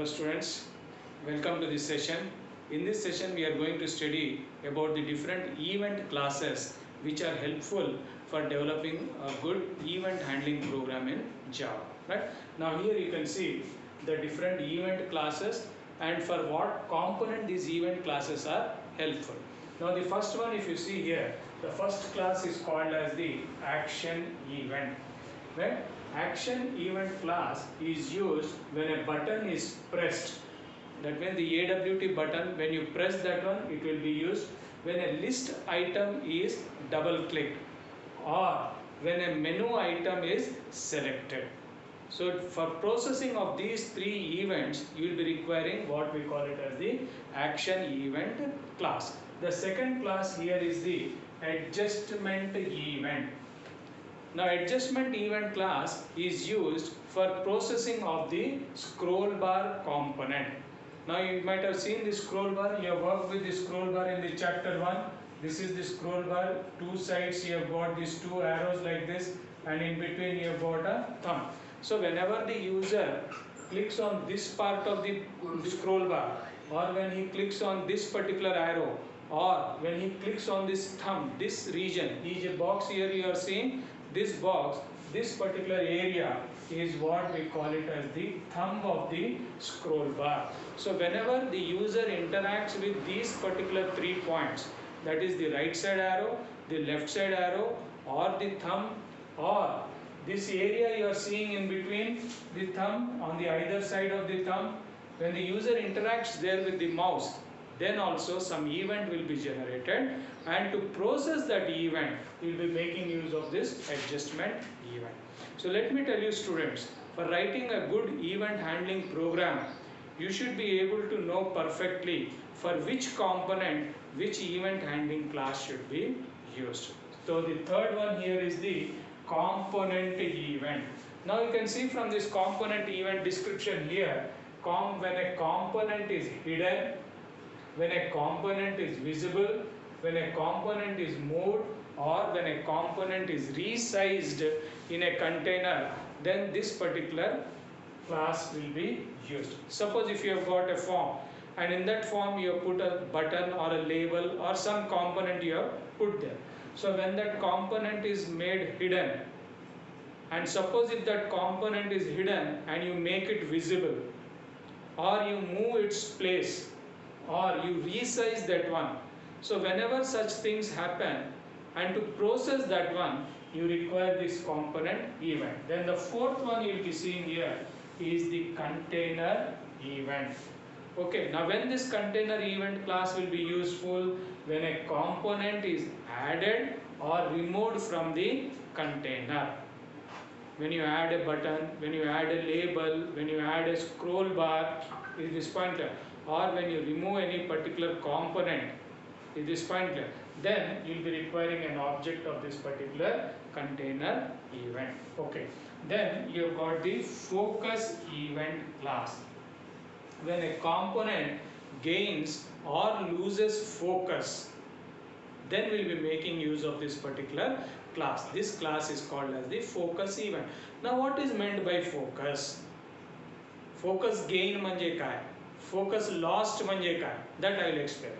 students, welcome to this session. In this session we are going to study about the different event classes which are helpful for developing a good event handling program in Java. Right? Now here you can see the different event classes and for what component these event classes are helpful. Now the first one, if you see here, the first class is called as the action event. Right? Action event class is used when a button is pressed. That means the AWT button, when you press that one, it will be used when a list item is double clicked or when a menu item is selected. So for processing of these three events, you will be requiring what we call it as the action event class. The second class here is the adjustment event. Now adjustment event class is used for processing of the scroll bar component. Now you might have seen the scroll bar, you have worked with the scroll bar in the chapter 1. This is the scroll bar, two sides you have got these two arrows like this and in between you have got a thumb. So whenever the user clicks on this part of the scroll bar or when he clicks on this particular arrow or when he clicks on this thumb, this region, is a box here you are seeing. This box, this particular area is what we call it as the thumb of the scroll bar. So whenever the user interacts with these particular 3 points, that is the right side arrow, the left side arrow or the thumb or this area you are seeing in between the thumb on the either side of the thumb, when the user interacts there with the mouse, then also some event will be generated, and to process that event we will be making use of this adjustment event. So let me tell you students, for writing a good event handling program, you should be able to know perfectly for which component which event handling class should be used. So the third one here is the component event. Now you can see from this component event description here, when a component is hidden, when a component is visible, when a component is moved or when a component is resized in a container, then this particular class will be used. Suppose if you have got a form and in that form you have put a button or a label or some component you have put there. So when that component is made hidden, and suppose if that component is hidden and you make it visible or you move its place or you resize that one. So whenever such things happen and to process that one, you require this component event. Then the fourth one you will be seeing here is the container event. Okay, now when this container event class will be useful? When a component is added or removed from the container. When you add a button, when you add a label, when you add a scroll bar is this pointer, or when you remove any particular component is this pointer, then you will be requiring an object of this particular container event. Okay, then you have got the focus event class. When a component gains or loses focus, then we will be making use of this particular class. This class is called as the focus event. Now what is meant by focus? Focus gain म्हणजे काय? Focus lost म्हणजे काय? That I will explain.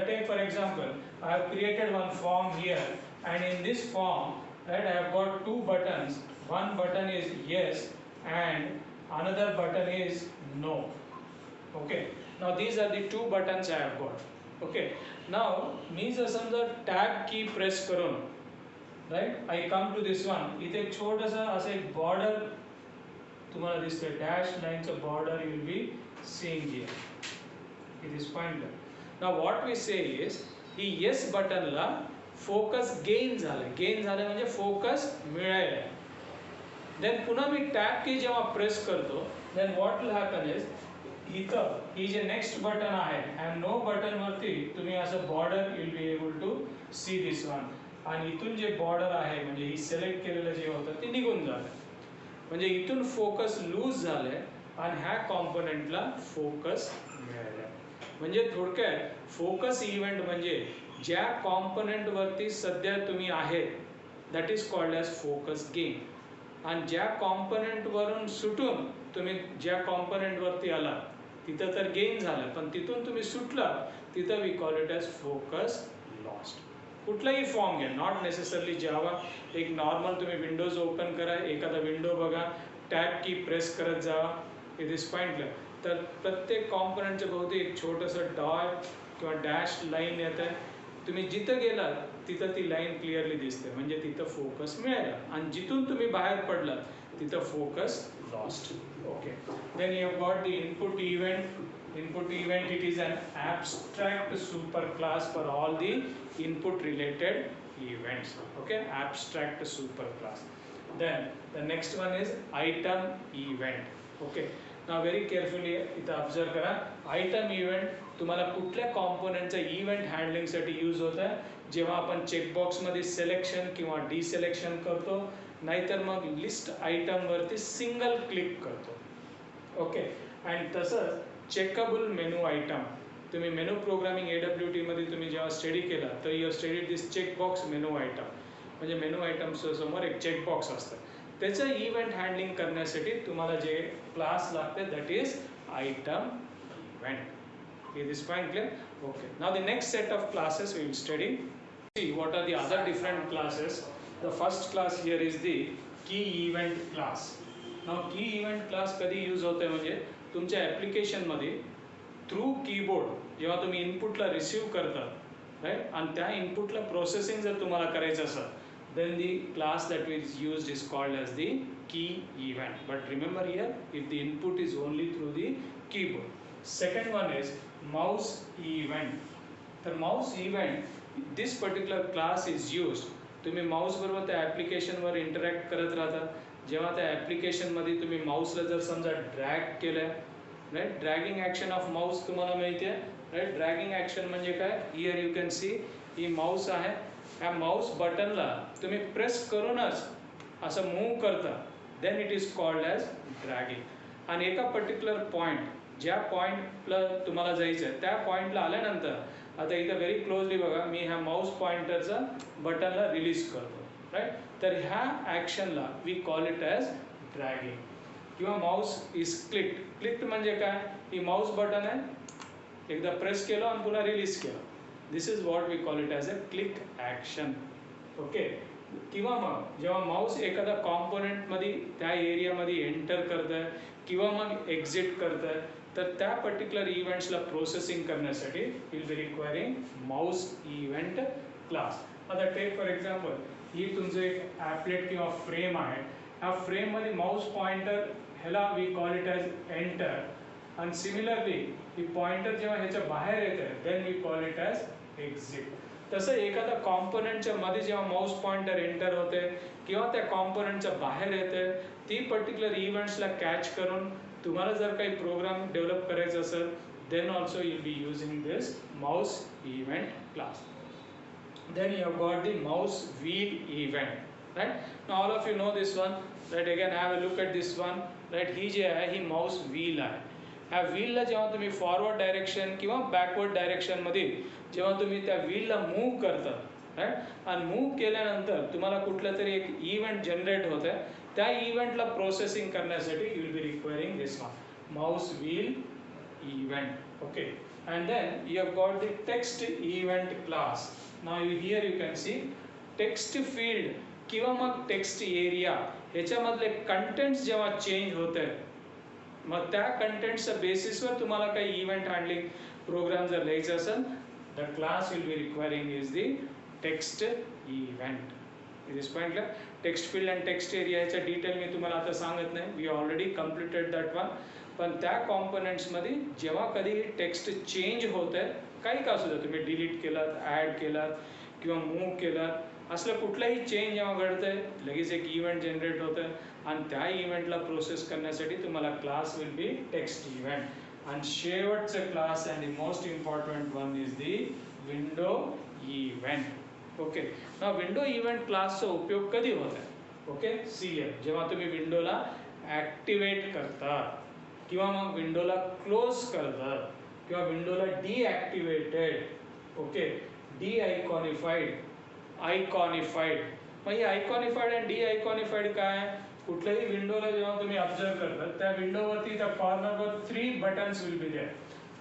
Take for example, I have created one form here and in this form, right, I have got two buttons. One button is yes and another button is no. Okay, now these are the two buttons I have got. Okay, now मी जर समजा tab key press करून, right, I come to this one, इथे एक छोटासा असं एक border तुम्हाला दिसते, डॅश लाईनचं border you will be seeing here. It is pointer. Now what we say is ही yes बटनला फोकस गेन झालं म्हणजे फोकस मिळायला. Then पुन्हा मी टॅब की जेव्हा प्रेस करतो, then what will happen is इथं ही जे नेक्स्ट बटन आहे and नो बटन वरती तुम्ही असं border you will be able to see this one आणि इथून जे बॉर्डर आहे म्हणजे ही सिलेक्ट केलेलं जे होतं ते निघून झालं, म्हणजे इथून फोकस लूज झालंय आणि ह्या कॉम्पोनंटला फोकस मिळाला. म्हणजे थोडक्यात फोकस इव्हेंट म्हणजे ज्या कॉम्पोनंट वरती सध्या तुम्ही आहेत, that is called as focus gain. आणि ज्या कॉम्पोनंटवरून सुटून तुम्ही ज्या कॉम्पोनंटवरती आला तिथं तर गेन झालं, पण तिथून तुम्ही सुटला तिथं we call it as focus lost. कुठलाही फॉर्म घ्या, नॉट नेसेसरली जावा. एक नॉर्मल तुम्ही विंडोज ओपन करा, एखादा विंडो बघा, टॅब की प्रेस करत जावा, इट इज पॉईंटला. तर प्रत्येक कॉम्पोनंटच्या भोवती एक छोटंसं डॉट किंवा डॅश लाईन येतं आहे. तुम्ही जिथं गेलात तिथं ती लाईन क्लिअरली दिसते, म्हणजे तिथं फोकस मिळाला. आणि जिथून तुम्ही बाहेर पडलात तिथं focus lost. Okay, then you have got the input event. Input event, it is an abstract superclass for all the input related events. Okay, abstract superclass. Then the next one is item event. Okay, now very carefully इथं observe करा. Item event तुम्हाला कुठल्या कॉम्पोनंटचा event हँडलिंगसाठी use होत आहे, जेव्हा आपण चेकबॉक्समध्ये selection किंवा डिसिलेक्शन करतो, नाहीतर मग लिस्ट आयटमवरती सिंगल क्लिक करतो. ओके, आणि तसंच चेकबल मेनू आयटम, तुम्ही मेनू प्रोग्रामिंग AWT मध्ये तुम्ही जेव्हा स्टडी केला तर you study this checkbox menu item. म्हणजे मेनू आयटम समोर एक चेकबॉक्स असतं, त्याचं इव्हेंट हँडलिंग करण्यासाठी तुम्हाला जे क्लास लागते that is item event. Is this point clear? Okay. Now the next set of classes we will study. See what are the other different classes. The first class here is the key event class. Now key event class कधी use होते म्हणजे तुमच्या ॲप्लिकेशनमध्ये through keyboard जेव्हा तुम्ही इनपुटला receive करता, right, आणि त्या इनपुटला प्रोसेसिंग जर तुम्हाला करायचं असेल, then the class that is used is called as the key event. But remember here, if the input is only through the keyboard. Second one is mouse event. तर mouse event, this particular class is used. तुम्ही Mouse बरोबर त्या ॲप्लिकेशनवर interact करत राहता. जेव्हा त्या ॲप्लिकेशनमध्ये तुम्ही माऊसला जर समजा ड्रॅग केलं, right, dragging action of mouse तुम्हाला माहिती आहे, राईट. ड्रॅगिंग ॲक्शन म्हणजे काय, हिअर यू कॅन सी ही माऊस आहे, ह्या माऊस बटनला तुम्ही प्रेस करूनच असं मूव्ह करता, then it is called as dragging. आणि एका पर्टिक्युलर पॉईंट, ज्या पॉईंटला तुम्हाला जायचं आहे त्या पॉईंटला आल्यानंतर, आता इथं व्हेरी क्लोजली बघा, मी ह्या माऊस पॉईंटरचा बटनला रिलीज करतो, राईट. तर ह्या ॲक्शनला we call it as dragging. किंवा माऊस इज क्लिक्ड. क्लिक्ड म्हणजे काय, ही माऊस बटन आहे, एकदा प्रेस केलं आणि पुन्हा रिलीज केलं, this is what we call it as a click action. Okay. किंवा मग जेव्हा माऊस एखादा कॉम्पोनंटमध्ये त्या एरियामध्ये एंटर करतं आहे किंवा मग एक्झिट करतं आहे, तर त्या पर्टिक्युलर इव्हेंट्सला प्रोसेसिंग करण्यासाठी will be requiring mouse event class. आता टेक फॉर एक्झाम्पल, ही तुमचं एक ॲपलेट किंवा फ्रेम आहे, ह्या फ्रेममध्ये माऊस पॉइंटर ह्याला we call it as enter, आणि सिमिलरली ही पॉइंटर जेव्हा ह्याच्या बाहेर येतं then we call it as exit. तसं एखादा कॉम्पोनंटच्या मध्ये जेव्हा माऊस पॉइंटर एंटर होते किंवा त्या कॉम्पोनंटच्या बाहेर येते, ती पर्टिक्युलर इव्हेंट्सला कॅच करून तुम्हाला जर काही प्रोग्राम डेव्हलप करायचं असेल, then also you will be using this mouse event class. Then you have got the mouse wheel event, right? Now all of you know this one, right? Again have a look at this one, right? ही जी आहे ही mouse wheel आहे. ह्या व्हीलला जेव्हा तुम्ही forward direction किंवा backward डायरेक्शनमध्ये जेव्हा तुम्ही त्या व्हीलला move करता, राईट, आणि मूव्ह केल्यानंतर तुम्हाला कुठलं तरी एक इव्हेंट जनरेट होतं आहे, त्या इव्हेंटला प्रोसेसिंग करण्यासाठी you will be requiring this one Mouse wheel event. Okay. And then you have got the text event class. Now here you can see text field किंवा मग टेक्स्ट एरिया, ह्याच्यामधले कंटेंट्स जेव्हा change होत आहे, मग त्या कंटेंट्सच्या बेसिसवर तुम्हाला काही event handling programme जर लिहायचं असेल, the class will be requiring is the text event. This पॉईंटला text field and text area ह्याच्या डिटेल मी तुम्हाला आता सांगत नाही, we already completed that one. पण त्या कॉम्पोनंट्समध्ये जेव्हा कधी टेक्स्ट चेंज होत आहे, काही का असू द्या, तुम्ही डिलीट केलात, ॲड केलात किंवा मूव्ह केलात, असलं कुठलाही चेंज जेव्हा घडतं आहे, लगेच एक इव्हेंट जनरेट होतं आहे, आणि त्या इव्हेंटला प्रोसेस करण्यासाठी तुम्हाला class will B text event. आणि शेवटचं class and the most important one is the window event. Okay. ना विंडो इव्हेंट क्लासचा उपयोग कधी होत आहे, ओके, सी जेव्हा तुम्ही विंडोला ॲक्टिवेट करतात किंवा मग विंडोला क्लोज करतात किंवा विंडोला डिॲक्टिवेटेड, ओके, आयकॉनिफाईड. मग ही आयकॉनिफाईड आणि डिआयकॉनिफाईड काय, कुठल्याही विंडोला जेव्हा तुम्ही ऑब्झर्व करता त्या विंडोवरती त्या कॉर्नरवर 3 buttons will be there.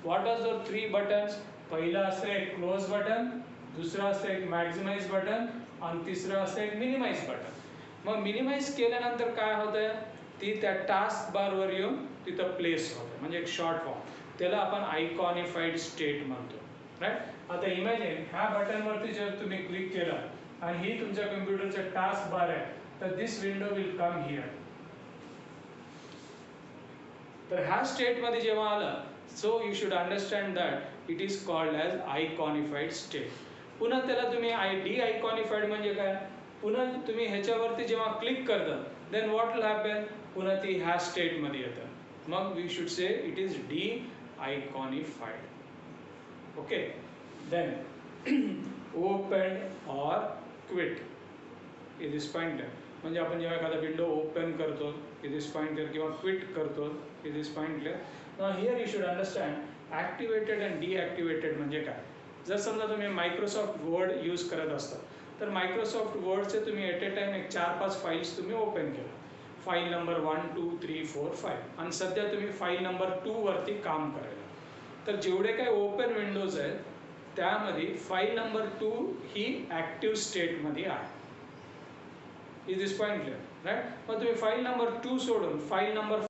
What are those 3 buttons? पहिलं असतं एक क्लोज बटन, दुसरं असतं एक मॅक्झिमाइज बटन आणि तिसरं असतं एक मिनिमाइज बटन. मग मिनिमाइज केल्यानंतर काय होतं, ती त्या टास्क बारवर येऊन तिथं प्लेस होतं, म्हणजे एक शॉर्ट फॉर्म. त्याला आपण आयकॉनिफाईड स्टेट म्हणतो, राईट. आता इमॅजिन ह्या बटनवरती जर तुम्ही क्लिक केलं आणि ही तुमच्या कम्प्युटरचं टास्क बार आहे, तर this window will come here. तर ह्या स्टेटमध्ये जेव्हा आलं, so you should understand that it is called as iconified state. पुन्हा त्याला तुम्ही डी आयकॉनिफाईड म्हणजे काय, पुन्हा तुम्ही ह्याच्यावरती जेव्हा क्लिक करता देन व्हॉट विल हॅपन, पुन्हा ती ह्या स्टेटमध्ये येतं. मग we should say it is deiconified. Okay. Then open or quit, it is pointer. म्हणजे आपण जेव्हा एखादा विंडो ओपन करतो इट इज पॉइंटर, किंवा क्विट करतो it is pointer. Now here you should understand activated and deactivated म्हणजे काय. जर समजा तुम्ही मायक्रोसॉफ्ट वर्ड यूज करत असता, तर मायक्रोसॉफ्ट वर्डचे तुम्ही ॲट ए टाइम एक 4-5 फाईल्स तुम्ही ओपन केलं. फाईल नंबर 1, 2, 3, 4, 5 आणि सध्या तुम्ही फाईल नंबर 2 वरती काम करायला. तर जेवढे काही ओपन विंडोज आहेत त्यामध्ये फाईल नंबर 2 ही ॲक्टिव्ह स्टेटमध्ये आहे. Is this point clear, right. मग तुम्ही फाईल नंबर 2 सोडून फाईल नंबर